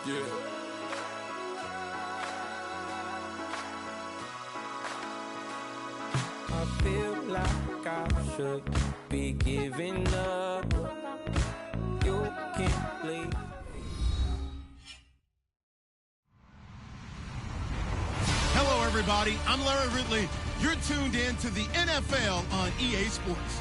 Yeah. I feel like I should be giving up. You can't leave. Hello, everybody. I'm Larry Ridley. You're tuned in to the NFL on EA Sports.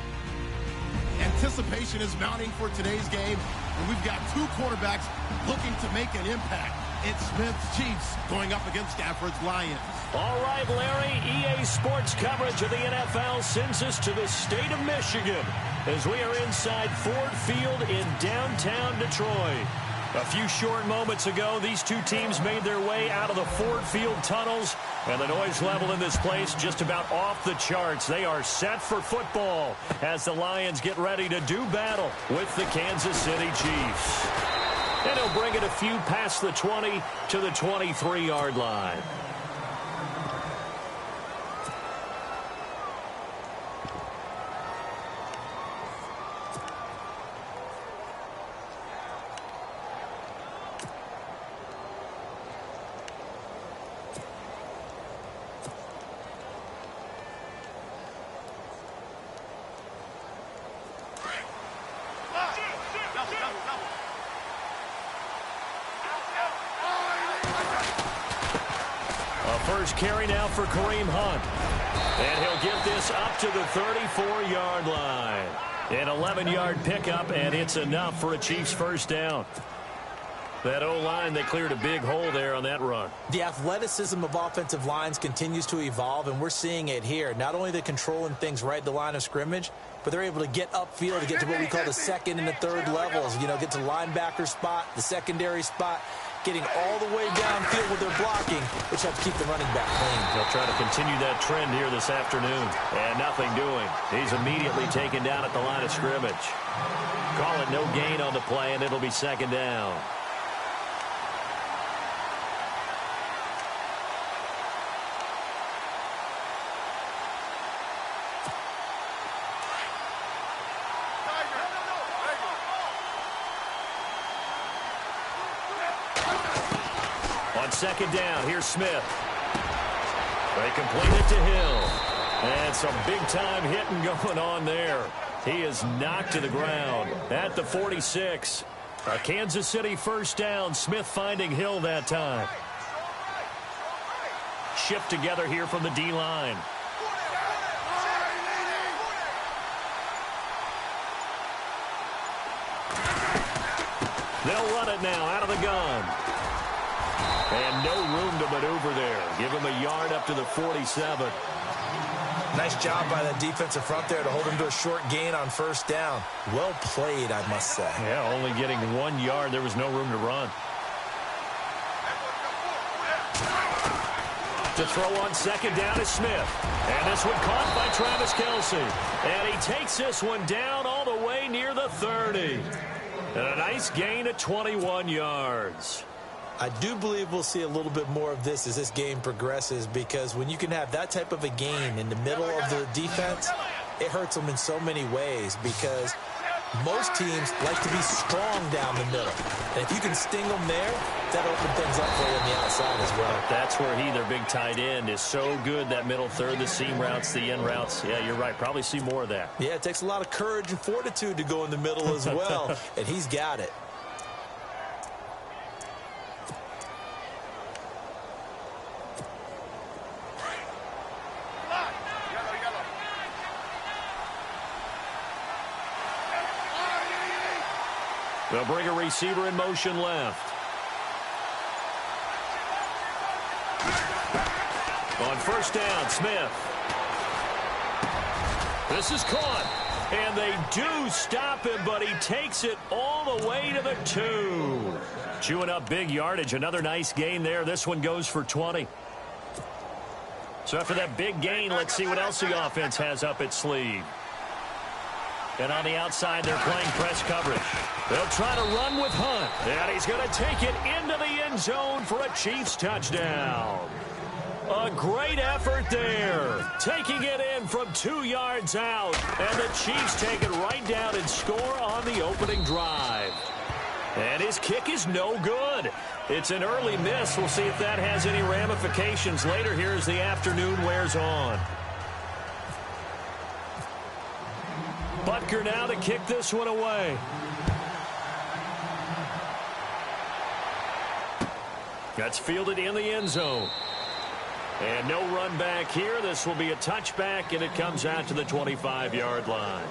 Anticipation is mounting for today's game, and we've got two quarterbacks looking to make an impact. It's Smith's Chiefs going up against Stafford's Lions. All right, Larry, EA Sports coverage of the NFL sends us to the state of Michigan as we are inside Ford Field in downtown Detroit. A few short moments ago, these two teams made their way out of the Ford Field tunnels, and the noise level in this place just about off the charts. They are set for football as the Lions get ready to do battle with the Kansas City Chiefs. And he'll bring it a few past the 20 to the 23-yard line. First carry now for Kareem Hunt. And he'll get this up to the 34-yard line. An 11-yard pickup, and it's enough for a Chiefs first down. That O-line, they cleared a big hole there on that run. The athleticism of offensive lines continues to evolve, and we're seeing it here. Not only the controlling things right at the line of scrimmage, but they're able to get upfield to get to what we call the second and the third levels. You know, get to the linebacker spot, the secondary spot, getting all the way downfield with their blocking, which helps keep the running back clean. They'll try to continue that trend here this afternoon. And nothing doing. He's immediately taken down at the line of scrimmage. Call it no gain on the play, and it'll be second down. Second down, here's Smith. They complete it to Hill. And some big-time hitting going on there. He is knocked to the ground at the 46. A Kansas City first down. Smith finding Hill that time. Shift together here from the D-line. They'll run it now out of the gun. And no room to maneuver there. Give him a yard up to the 47. Nice job by that defensive front there to hold him to a short gain on first down. Well played, I must say. Yeah, only getting 1 yard. There was no room to run. To throw on second down is Smith. And this one caught by Travis Kelce. And he takes this one down all the way near the 30. And a nice gain of 21 yards. I do believe we'll see a little bit more of this as this game progresses, because when you can have that type of a gain in the middle of the defense, it hurts them in so many ways, because most teams like to be strong down the middle. And if you can sting them there, that'll open things up for you on the outside as well. That's where their big tight end, is so good, that middle third, the seam routes, the end routes. Yeah, you're right. Probably see more of that. Yeah, it takes a lot of courage and fortitude to go in the middle as well, and he's got it. They'll bring a receiver in motion left. On first down, Smith. This is caught. And they do stop him, but he takes it all the way to the 2. Chewing up big yardage. Another nice gain there. This one goes for 20. So after that big gain, let's see what else the offense has up its sleeve. And on the outside, they're playing press coverage. They'll try to run with Hunt. And he's going to take it into the end zone for a Chiefs touchdown. A great effort there. Taking it in from 2 yards out. And the Chiefs take it right down and score on the opening drive. And his kick is no good. It's an early miss. We'll see if that has any ramifications later here as the afternoon wears on. Butker now to kick this one away. That's fielded in the end zone. And no run back here. This will be a touchback, and it comes out to the 25-yard line.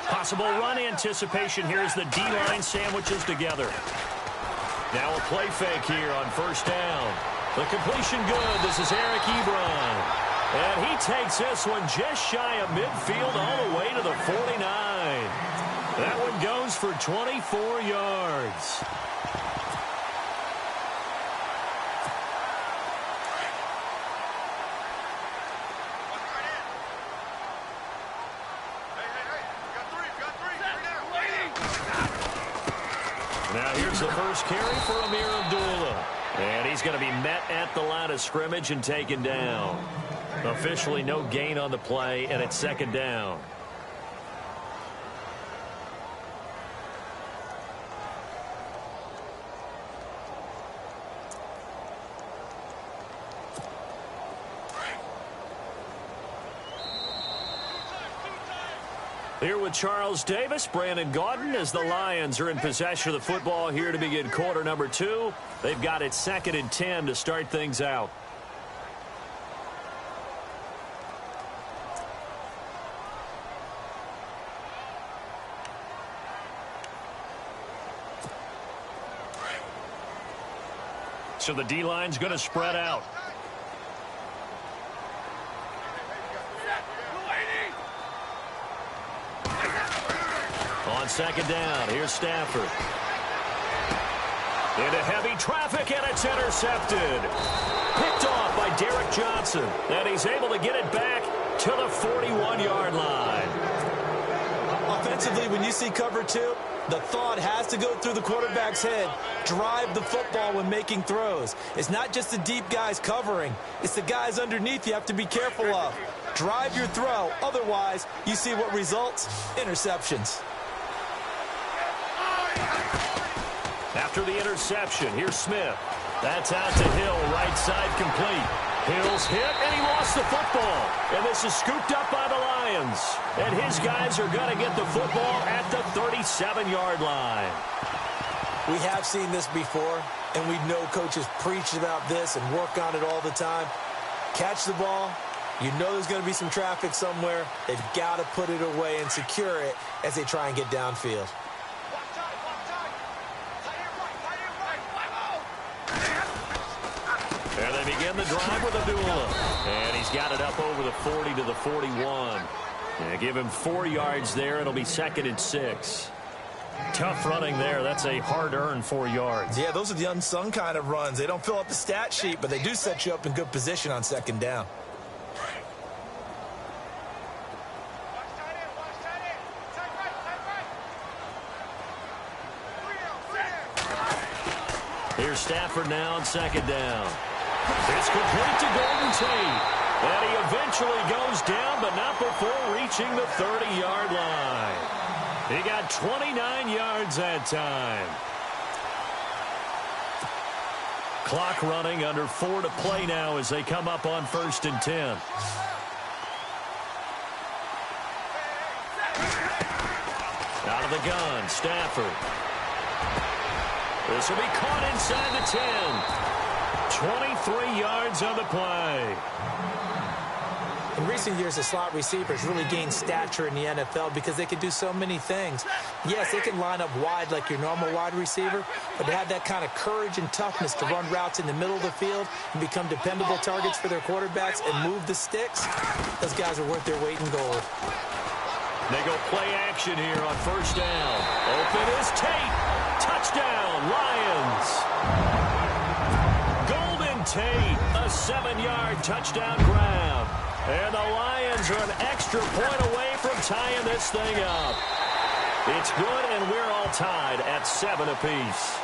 Possible run anticipation here as the D-line sandwiches together. Now a play fake here on first down. The completion good. This is Eric Ebron. And he takes this one just shy of midfield all the way to the 49. That one goes for 24 yards. Now here's the first carry for Amir Abdullah. And he's going to be met at the line of scrimmage and taken down. Officially no gain on the play, and it's second down. Here with Charles Davis, Brandon Gaudin, as the Lions are in possession of the football here to begin quarter number 2. They've got it 2nd and 10 to start things out. So the D-line's going to spread out. On second down, here's Stafford. Into heavy traffic, and it's intercepted. Picked off by Derek Johnson. And he's able to get it back to the 41-yard line. Offensively, when you see cover 2, the thought has to go through the quarterback's head. Drive the football when making throws. It's not just the deep guys covering. It's the guys underneath you have to be careful of. Drive your throw. Otherwise, you see what results? Interceptions. After the interception, here's Smith. That's out to Hill, right side complete. Hill's hit, and he lost the football. And this is scooped up by the Lions. And his guys are going to get the football at the 37-yard line. We have seen this before, and we know coaches preach about this and work on it all the time. Catch the ball. You know there's going to be some traffic somewhere. They've got to put it away and secure it as they try and get downfield. And they begin the drive with Abdullah. And he's got it up over the 40 to the 41. And give him 4 yards there. It'll be 2nd and 6. Tough running there. That's a hard-earned 4 yards. Yeah, those are the unsung kind of runs. They don't fill up the stat sheet, but they do set you up in good position on second down. Here's Stafford now on second down. It's complete to Golden Tate. And he eventually goes down, but not before reaching the 30-yard line. He got 29 yards that time. Clock running, under 4 to play now as they come up on 1st and 10. Out of the gun, Stafford. This will be caught inside the 10. 23 yards on the play. In recent years, the slot receivers really gained stature in the NFL because they can do so many things. Yes, they can line up wide like your normal wide receiver, but they have that kind of courage and toughness to run routes in the middle of the field and become dependable targets for their quarterbacks and move the sticks. Those guys are worth their weight in gold. They go play action here on first down. Open is Tate. Touchdown, Lions. Golden Tate, a 7-yard touchdown grab. And the Lions are an extra point away from tying this thing up. It's good, and we're all tied at 7 apiece.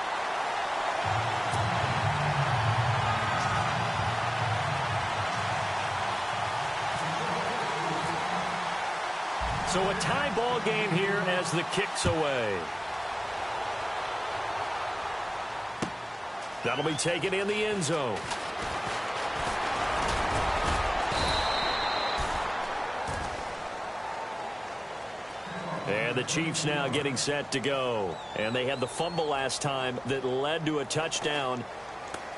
So a tie ball game here as the kick's away. That'll be taken in the end zone. And the Chiefs now getting set to go. And they had the fumble last time that led to a touchdown.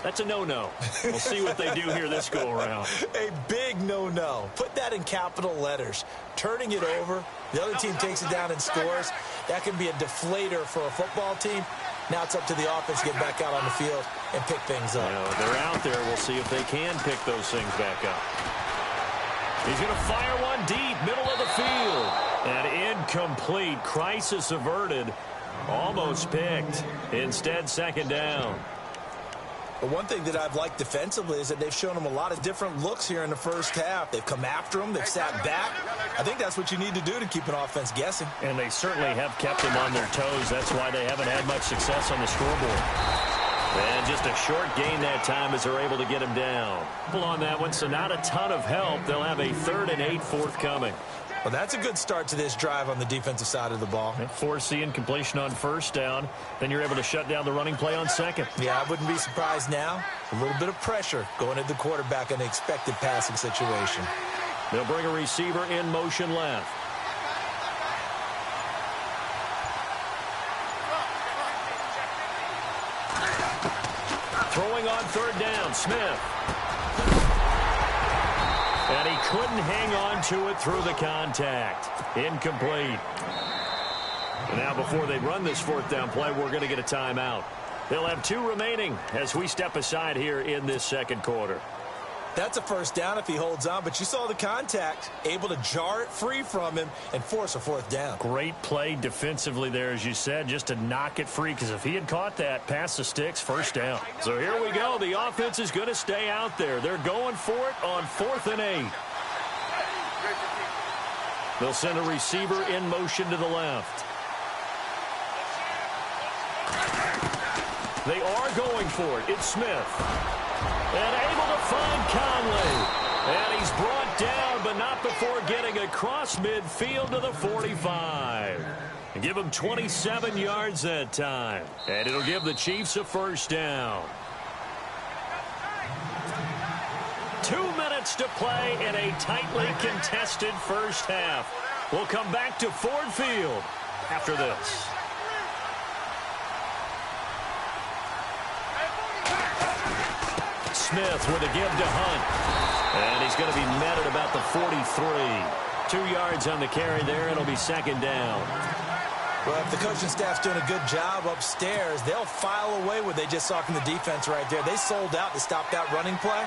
That's a no-no. We'll see what they do here this go-around. A big no-no. Put that in capital letters. Turning it over, the other team takes it down and scores. That can be a deflator for a football team. Now it's up to the offense to get back out on the field and pick things up. They're out there. We'll see if they can pick those things back up. He's going to fire one deep, middle of the field. And incomplete. Crisis averted. Almost picked. Instead, second down. But one thing that I've liked defensively is that they've shown them a lot of different looks here in the first half. They've come after them. They've sat back. I think that's what you need to do to keep an offense guessing. And they certainly have kept them on their toes. That's why they haven't had much success on the scoreboard. And just a short gain that time as they're able to get him down. On that one, so not a ton of help. They'll have a 3rd and 8 forthcoming. Well, that's a good start to this drive on the defensive side of the ball. Force the incompletion on first down. Then you're able to shut down the running play on second. Yeah, I wouldn't be surprised now. A little bit of pressure going at the quarterback in an expected passing situation. They'll bring a receiver in motion left. Throwing on 3rd down, Smith. And he couldn't hang on to it through the contact. Incomplete. And now before they run this 4th down play, we're going to get a timeout. They'll have 2 remaining as we step aside here in this second quarter. That's a 1st down if he holds on, but you saw the contact, able to jar it free from him and force a 4th down. Great play defensively there, as you said, just to knock it free, because if he had caught that, past the sticks, 1st down. So here we go. The offense is going to stay out there. They're going for it on 4th and 8. They'll send a receiver in motion to the left. They are going for it. It's Smith. And able to find Conley. And he's brought down, but not before getting across midfield to the 45. And give him 27 yards that time. And it'll give the Chiefs a 1st down. 2 minutes to play in a tightly contested first half. We'll come back to Ford Field after this. Smith with a give to Hunt. And he's going to be met at about the 43. 2 yards on the carry there. It'll be 2nd down. Well, if the coaching staff's doing a good job upstairs, they'll file away what they just saw from the defense right there. They sold out to stop that running play.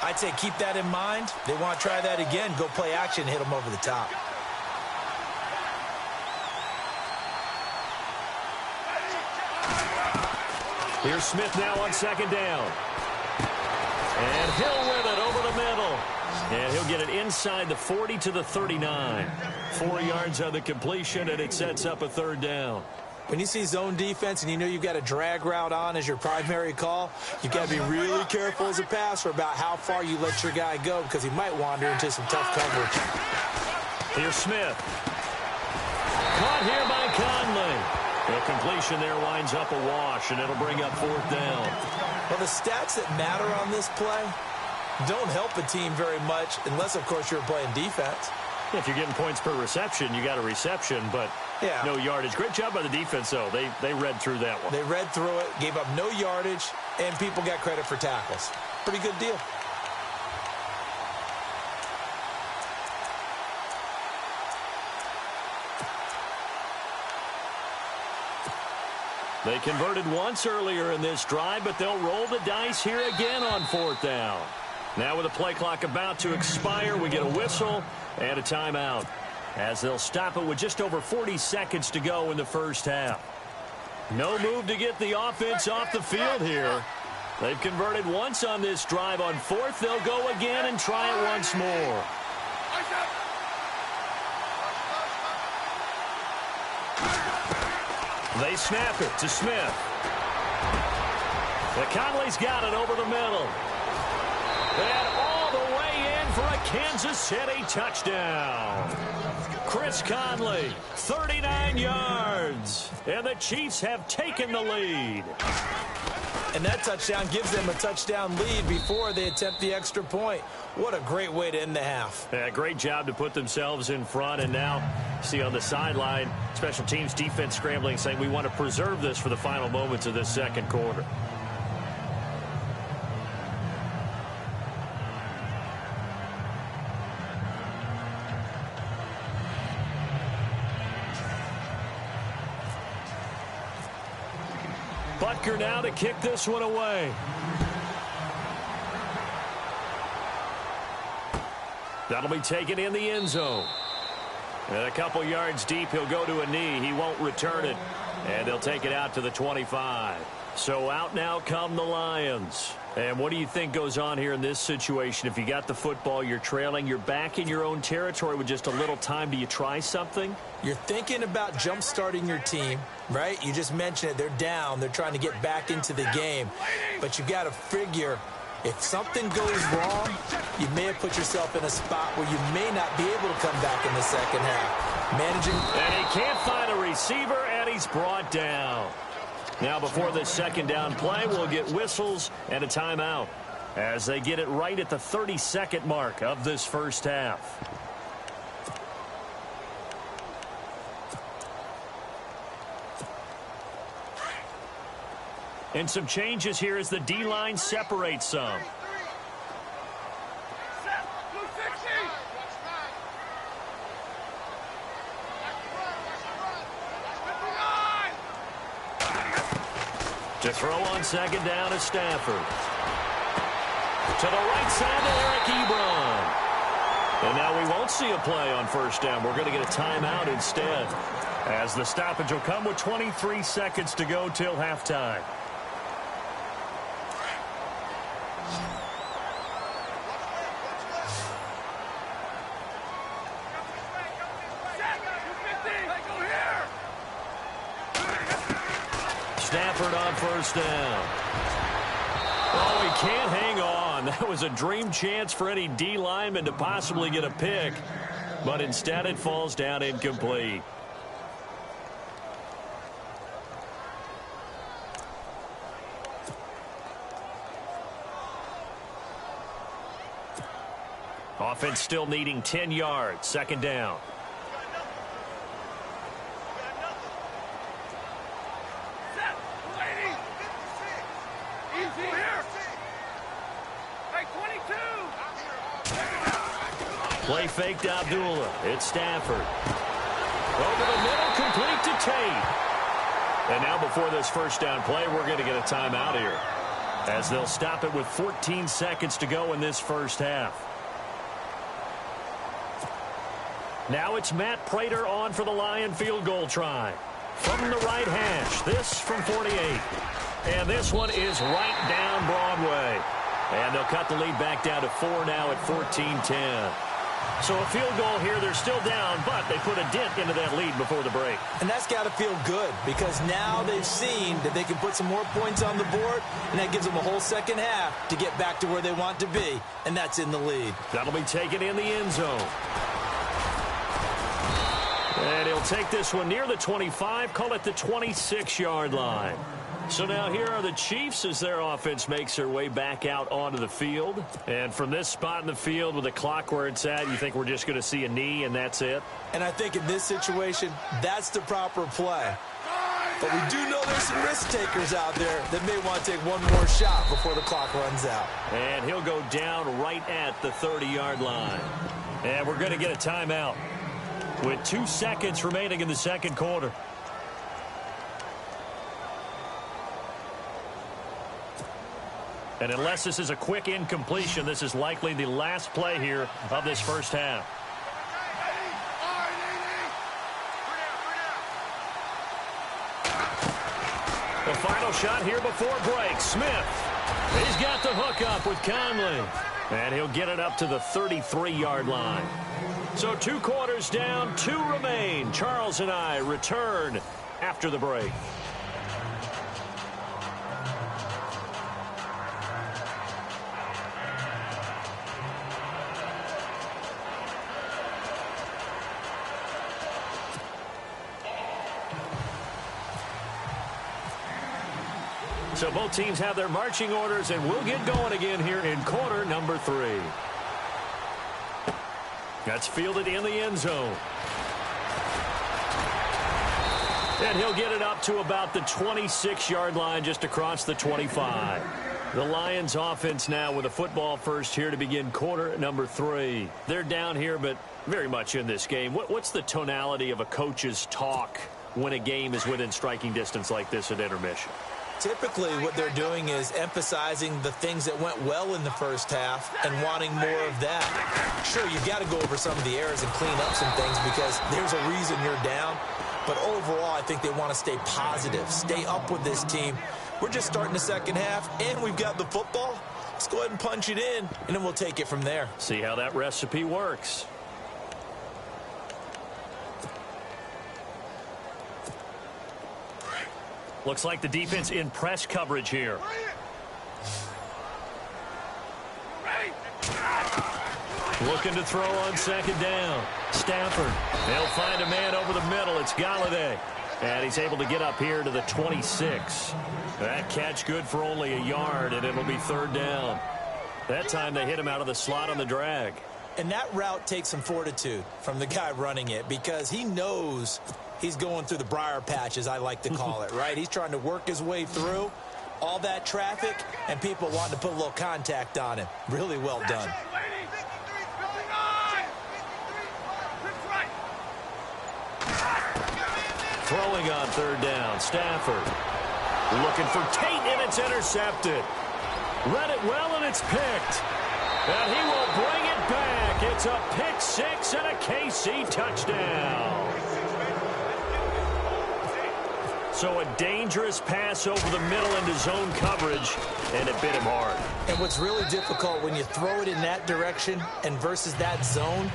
I'd say keep that in mind. They want to try that again. Go play action, hit them over the top. Here's Smith now on 2nd down. And Hill with it over the middle. And he'll get it inside the 40 to the 39. 4 yards on the completion, and it sets up a 3rd down. When you see zone defense and you know you've got a drag route on as your primary call, you've got to be really careful as a passer about how far you let your guy go, because he might wander into some tough coverage. Here's Smith. Caught here by Conley. The completion there winds up a wash, and it'll bring up 4th down. Well, the stats that matter on this play don't help a team very much unless, of course, you're playing defense. If you're getting points per reception, you got a reception, but no yardage. Great job by the defense, though. They read through that one. They read through it, gave up no yardage, and people got credit for tackles. Pretty good deal. They converted once earlier in this drive, but they'll roll the dice here again on 4th down. Now with the play clock about to expire, we get a whistle and a timeout, as they'll stop it with just over 40 seconds to go in the first half. No move to get the offense off the field here. They've converted once on this drive. On 4th, they'll go again and try it once more. They snap it to Smith. The Conley's got it over the middle. And all the way in for a Kansas City touchdown. Chris Conley, 39 yards. And the Chiefs have taken the lead. And that touchdown gives them a touchdown lead before they attempt the extra point. What a great way to end the half. Yeah, great job to put themselves in front. And now, see on the sideline, special teams defense scrambling, saying we want to preserve this for the final moments of this second quarter. Butker now to kick this one away. That'll be taken in the end zone. And a couple yards deep, he'll go to a knee. He won't return it. And they'll take it out to the 25. So out now come the Lions. And what do you think goes on here in this situation? If you got the football, you're trailing, you're back in your own territory with just a little time. Do you try something? You're thinking about jump-starting your team, right? You just mentioned it. They're down. They're trying to get back into the game. But you got to figure if something goes wrong, you may have put yourself in a spot where you may not be able to come back in the second half. Managing. And he can't find a receiver, and he's brought down. Now, before this second down play, we'll get whistles and a timeout as they get it right at the 30-second mark of this first half. And some changes here as the D-line separates some. To throw on second down is Stafford. To the right side to Eric Ebron. And now we won't see a play on first down. We're going to get a timeout instead, as the stoppage will come with 23 seconds to go till halftime. Stafford on first down. Oh, he can't hang on. That was a dream chance for any D lineman to possibly get a pick, but instead it falls down incomplete. Offense still needing 10 yards. Second down. Play fake to Abdullah. It's Stafford. Over the middle, complete to Tate. And now before this first down play, we're going to get a timeout here, as they'll stop it with 14 seconds to go in this first half. Now it's Matt Prater on for the Lion field goal try. From the right hash, this from 48. And this one is right down Broadway. And they'll cut the lead back down to 4 now at 14-10. So a field goal here, they're still down, but they put a dent into that lead before the break. And that's got to feel good, because now they've seen that they can put some more points on the board, and that gives them a whole second half to get back to where they want to be, and that's in the lead. That'll be taken in the end zone. And he'll take this one near the 25, call it the 26-yard line. So now here are the Chiefs as their offense makes their way back out onto the field. And from this spot in the field with the clock where it's at, you think we're just going to see a knee and that's it? And I think in this situation, that's the proper play. But we do know there's some risk takers out there that may want to take one more shot before the clock runs out. And he'll go down right at the 30-yard line. And we're going to get a timeout with 2 seconds remaining in the second quarter. And unless this is a quick incompletion, this is likely the last play here of this first half. The final shot here before break. Smith, he's got the hook up with Conley. And he'll get it up to the 33-yard line. So 2 quarters down, 2 remain. Charles and I return after the break. So both teams have their marching orders, and we'll get going again here in quarter number 3. That's fielded in the end zone. And he'll get it up to about the 26-yard line, just across the 25. The Lions offense now with a football first here to begin quarter number 3. They're down here, but very much in this game. What's the tonality of a coach's talk when a game is within striking distance like this at intermission? Typically, what they're doing is emphasizing the things that went well in the first half and wanting more of that. Sure, you've got to go over some of the errors and clean up some things because there's a reason you're down. But overall, I think they want to stay positive, stay up with this team. We're just starting the second half, and we've got the football. Let's go ahead and punch it in, and then we'll take it from there. See how that recipe works. Looks like the defense in press coverage here. Looking to throw on second down. Stafford. They'll find a man over the middle. It's Galladay. And he's able to get up here to the 26. That catch good for only a yard, and it'll be third down. That time they hit him out of the slot on the drag. And that route takes some fortitude from the guy running it because he knows he's going through the briar patch, as I like to call it, right? He's trying to work his way through all that traffic and people wanting to put a little contact on him. Really well done. Throwing on third down, Stafford. Looking for Tate, and it's intercepted. Read it well, and it's picked. And he will bring it back. It's a pick six and a KC touchdown. So a dangerous pass over the middle into zone coverage, and it bit him hard. And what's really difficult when you throw it in that direction and versus that zone,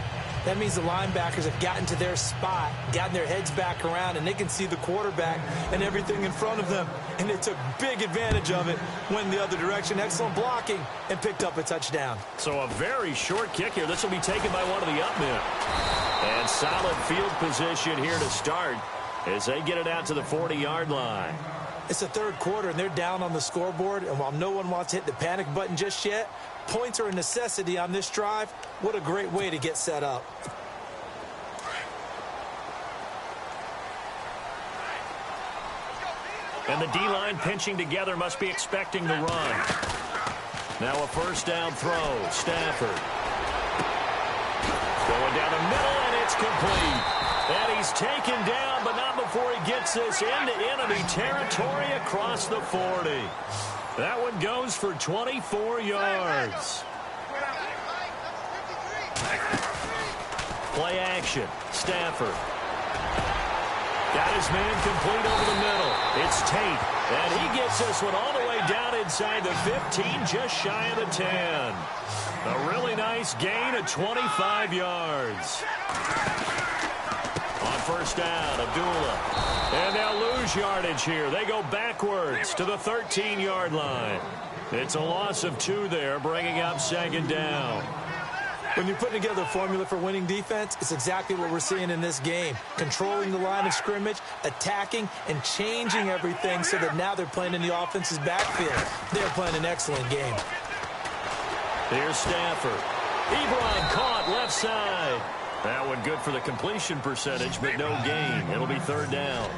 that means the linebackers have gotten to their spot, gotten their heads back around, and they can see the quarterback and everything in front of them. And they took big advantage of it, went the other direction. Excellent blocking, and picked up a touchdown. So a very short kick here. This will be taken by one of the up men. And solid field position here to start as they get it out to the 40-yard line. It's the third quarter, and they're down on the scoreboard. And while no one wants to hit the panic button just yet, points are a necessity on this drive. What a great way to get set up. And the D-line pinching together, must be expecting the run. Now a first down throw. Stafford. Going down the middle, and it's complete. And he's taken down, but not before he gets this into enemy territory across the 40. That one goes for 24 yards. Play action. Stafford. Got his man complete over the middle. It's Tate. And he gets this one all the way down inside the 15, just shy of the 10. A really nice gain of 25 yards. On first down, Abdullah. And they'll lose yardage here. They go backwards to the 13-yard line. It's a loss of 2 there, bringing up second down. When you're putting together a formula for winning defense, it's exactly what we're seeing in this game. Controlling the line of scrimmage, attacking, and changing everything so that now they're playing in the offense's backfield. They're playing an excellent game. Here's Stafford. Ebron caught left side. That one good for the completion percentage, but no gain. It'll be third down.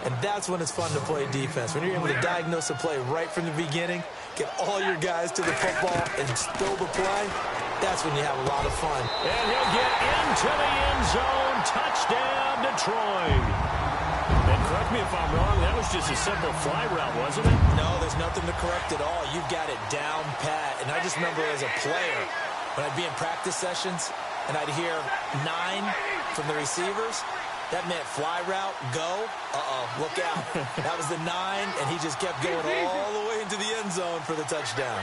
And that's when it's fun to play defense. When you're able to diagnose a play right from the beginning, get all your guys to the football and spill the play, that's when you have a lot of fun. And he'll get into the end zone. Touchdown, Detroit. And correct me if I'm wrong, that was just a simple fly route, wasn't it? No, there's nothing to correct at all. You've got it down pat. And I just remember as a player, when I'd be in practice sessions, and I'd hear 9 from the receivers, that meant fly route, go, look out. That was the 9, and he just kept going all the way into the end zone for the touchdown.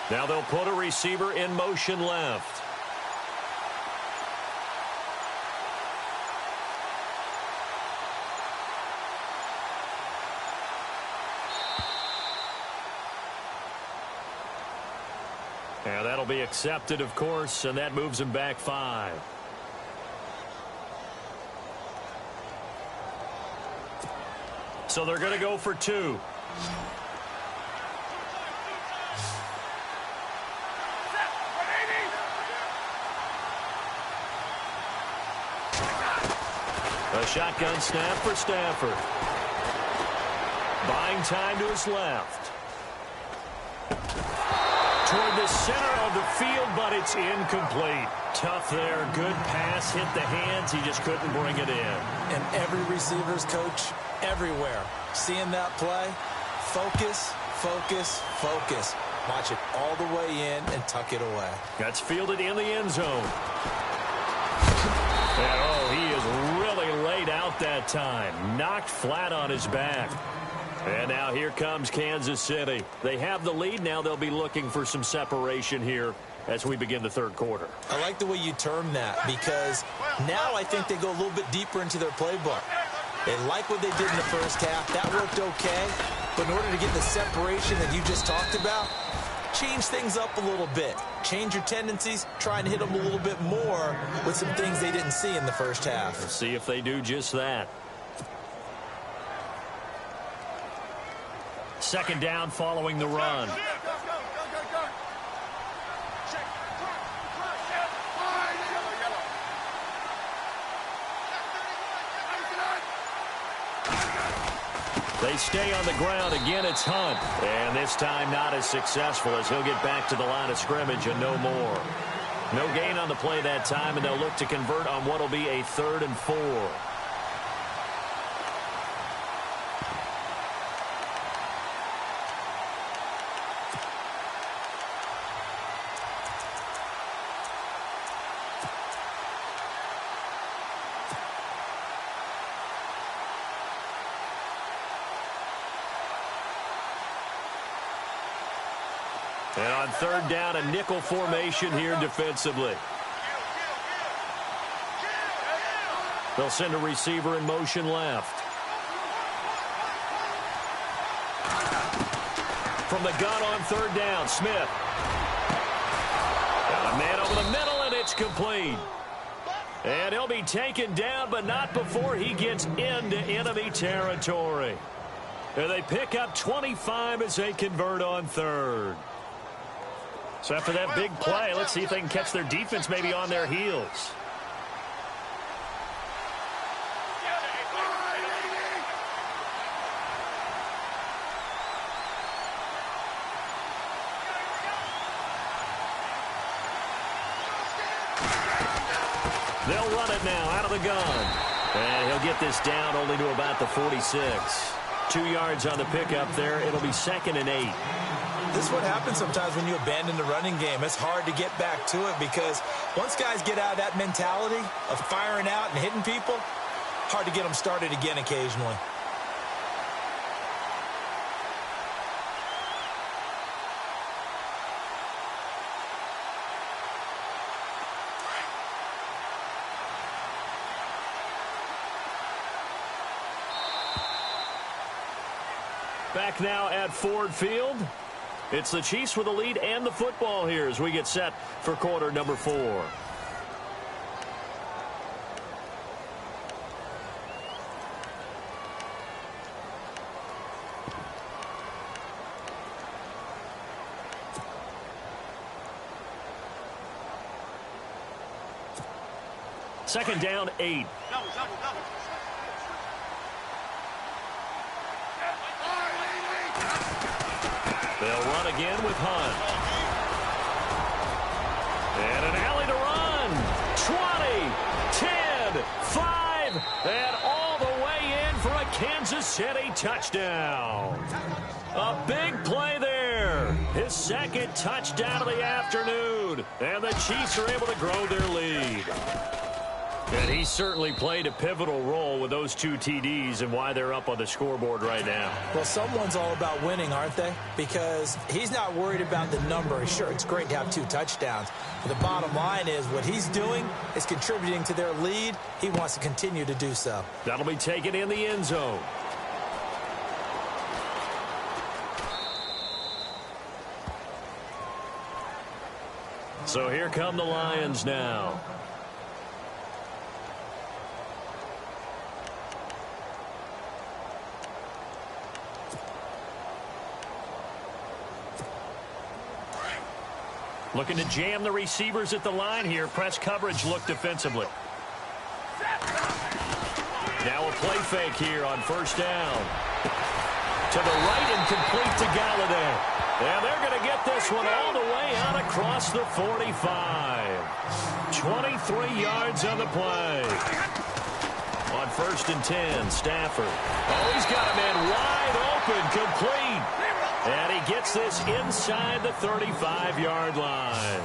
Now they'll put a receiver in motion left. And that'll be accepted, of course, and that moves him back 5. So they're going to go for 2. A shotgun snap for Stafford. Buying time to his left. Toward the center of the field, but it's incomplete. Tough there. Good pass. Hit the hands. He just couldn't bring it in. And every receiver's coach everywhere. Seeing that play, focus, focus, focus. Watch it all the way in and tuck it away. That's fielded in the end zone. And, oh, he is really laid out that time. Knocked flat on his back. And now here comes Kansas City. They have the lead. Now they'll be looking for some separation here as we begin the third quarter. I like the way you term that because now I think they go a little bit deeper into their playbook. They like what they did in the first half. That worked okay. But in order to get the separation that you just talked about, change things up a little bit. Change your tendencies. Try and hit them a little bit more with some things they didn't see in the first half. Let's see if they do just that. Second down following the run. They stay on the ground. Again, it's Hunt. And this time not as successful as he'll get back to the line of scrimmage and no more. No gain on the play that time, and they'll look to convert on what will be a 3rd and 4. And on 3rd down, a nickel formation here defensively. They'll send a receiver in motion left. From the gun on 3rd down, Smith. Got a man over the middle, and it's complete. And he'll be taken down, but not before he gets into enemy territory. And they pick up 25 as they convert on 3rd. So after that big play, let's see if they can catch their defense maybe on their heels. They'll run it now out of the gun. And he'll get this down only to about the 46. 2 yards on the pickup there. It'll be 2nd and 8. This is what happens sometimes when you abandon the running game. It's hard to get back to it because once guys get out of that mentality of firing out and hitting people, hard to get them started again occasionally. Back now at Ford Field. It's the Chiefs with the lead and the football here as we get set for quarter number 4. Second down, 8. They'll run again with Hunt. And an alley to run. 20, 10, 5, and all the way in for a Kansas City touchdown. A big play there. His 2nd touchdown of the afternoon. And the Chiefs are able to grow their lead. And he certainly played a pivotal role with those 2 TDs and why they're up on the scoreboard right now. Well, someone's all about winning, aren't they? Because he's not worried about the number. Sure, it's great to have 2 touchdowns. But the bottom line is what he's doing is contributing to their lead. He wants to continue to do so. That'll be taken in the end zone. So here come the Lions now. Looking to jam the receivers at the line here. Press coverage look defensively. Now a play fake here on first down. To the right and complete to Galladay. And they're going to get this one all the way out across the 45. 23 yards on the play. On first and 10, Stafford. Oh, he's got a man wide open, complete. And he gets this inside the 35-yard line.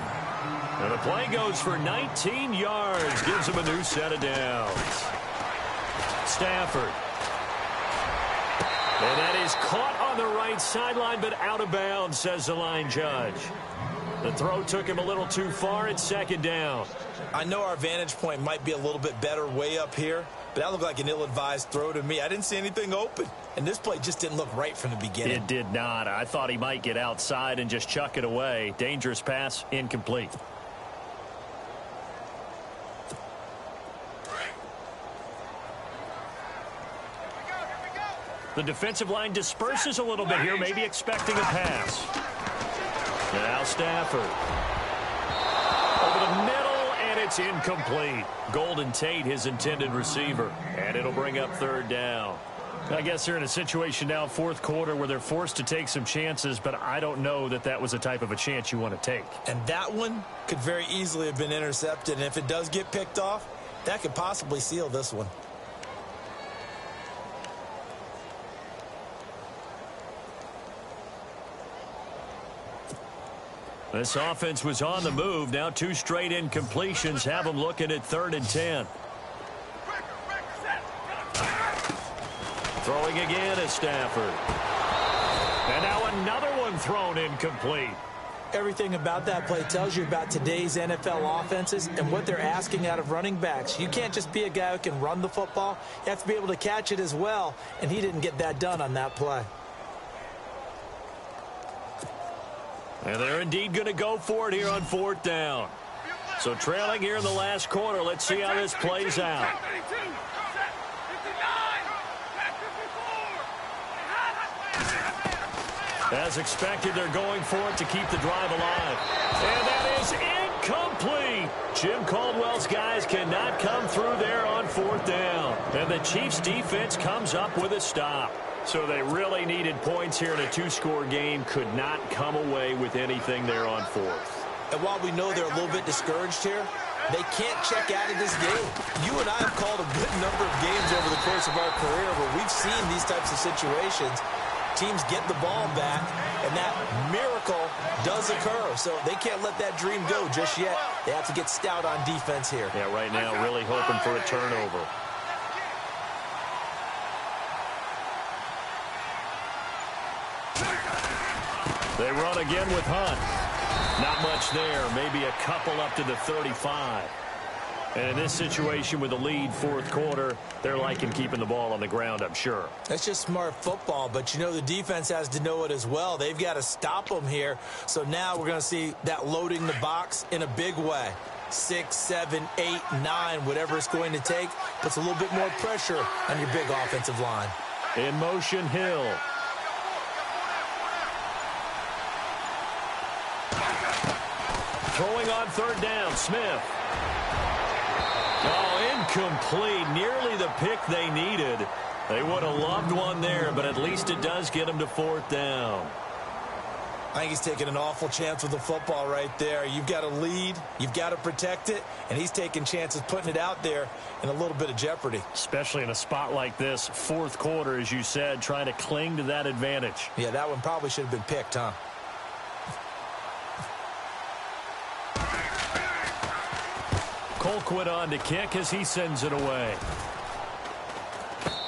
And the play goes for 19 yards. Gives him a new set of downs. Stafford. And that is caught on the right sideline, but out of bounds, says the line judge. The throw took him a little too far. It's second down. I know our vantage point might be a little bit better way up here, but that looked like an ill-advised throw to me. I didn't see anything open, and this play just didn't look right from the beginning. It did not. I thought he might get outside and just chuck it away. Dangerous pass, incomplete. The defensive line disperses a little bit here, maybe expecting a pass. Now Stafford. Over the middle, and it's incomplete. Golden Tate, his intended receiver. And it'll bring up third down. I guess they're in a situation now, fourth quarter, where they're forced to take some chances, but I don't know that that was the type of a chance you want to take. And that one could very easily have been intercepted, and if it does get picked off, that could possibly seal this one. This offense was on the move. Now 2 straight incompletions have them looking at third and 10. Throwing again is Stafford. And now another one thrown incomplete. Everything about that play tells you about today's NFL offenses and what they're asking out of running backs. You can't just be a guy who can run the football. You have to be able to catch it as well, and he didn't get that done on that play. And they're indeed going to go for it here on fourth down. So trailing here in the last quarter. Let's see how this plays out. As expected, they're going for it to keep the drive alive. And that is incomplete. Jim Caldwell's guys cannot come through there on fourth down. And the Chiefs defense comes up with a stop. So they really needed points here in a 2-score game. Could not come away with anything there on fourth. And while we know they're a little bit discouraged here, they can't check out of this game. You and I have called a good number of games over the course of our career where we've seen these types of situations. Teams get the ball back, and that miracle does occur. So they can't let that dream go just yet. They have to get stout on defense here. Yeah, right now really hoping for a turnover. They run again with Hunt. Not much there. Maybe a couple up to the 35. And in this situation with the lead fourth quarter, they're liking keeping the ball on the ground, I'm sure. That's just smart football, but you know the defense has to know it as well. They've got to stop them here. So now we're going to see that loading the box in a big way. 6, 7, 8, 9, whatever it's going to take, puts a little bit more pressure on your big offensive line. In motion, Hill. Throwing on third down, Smith. Oh, incomplete. Nearly the pick they needed. They would have loved one there, but at least it does get them to fourth down. I think he's taking an awful chance with the football right there. You've got to lead, you've got to protect it, and he's taking chances putting it out there in a little bit of jeopardy. Especially in a spot like this, fourth quarter, as you said, trying to cling to that advantage. Yeah, that one probably should have been picked, huh? Colquitt on to kick as he sends it away.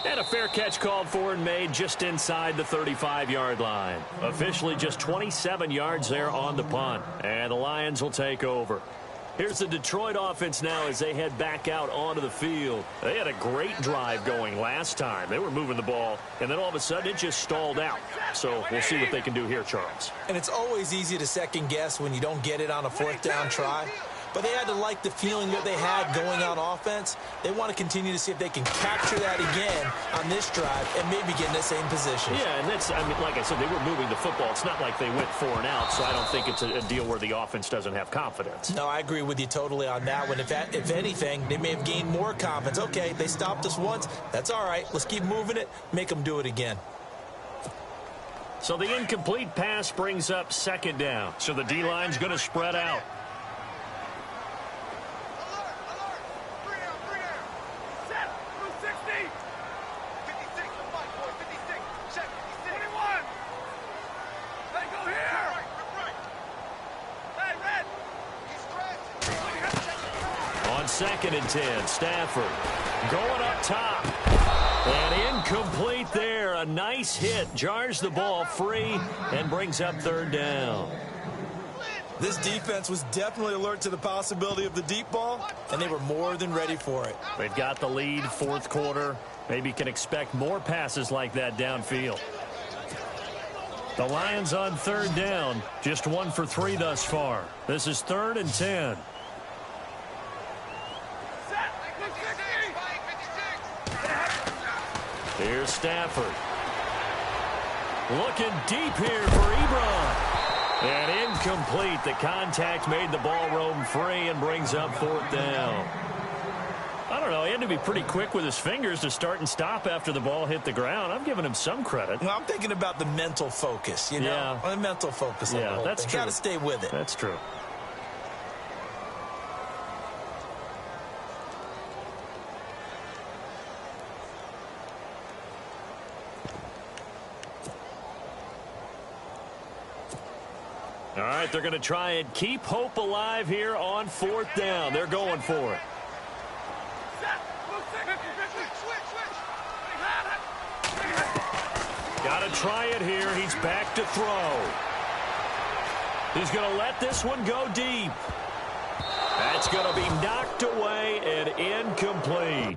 And a fair catch called for and made just inside the 35-yard line. Officially just 27 yards there on the punt. And the Lions will take over. Here's the Detroit offense now as they head back out onto the field. They had a great drive going last time. They were moving the ball, and then all of a sudden it just stalled out. So we'll see what they can do here, Charles. And it's always easy to second guess when you don't get it on a fourth down try. But they had to like the feeling that they had going out offense. They want to continue to see if they can capture that again on this drive and maybe get in the same position. Yeah, and that's, I mean, like I said, they were moving the football. It's not like they went 4 and out, so I don't think it's a deal where the offense doesn't have confidence. No, I agree with you totally on that one. If anything, they may have gained more confidence. Okay, they stopped us once. That's all right. Let's keep moving it. Make them do it again. So the incomplete pass brings up second down. So the D-line's going to spread out. Second and 10, Stafford going up top. And incomplete there. A nice hit. Jars the ball free and brings up third down. This defense was definitely alert to the possibility of the deep ball, and they were more than ready for it. They've got the lead, fourth quarter. Maybe can expect more passes like that downfield. The Lions on third down. Just 1 for 3 thus far. This is 3rd and 10. Here's Stafford. Looking deep here for Ebron. And incomplete. The contact made the ball roam free and brings up 4th down. I don't know. He had to be pretty quick with his fingers to start and stop after the ball hit the ground. I'm giving him some credit. Well, I'm thinking about the mental focus, you know? Yeah. The mental focus on the whole that's thing. true. Got to stay with it. That's true. All right, they're going to try and keep hope alive here on 4th down. They're going for it. Got to try it here. He's back to throw. He's going to let this one go deep. That's going to be knocked away and incomplete.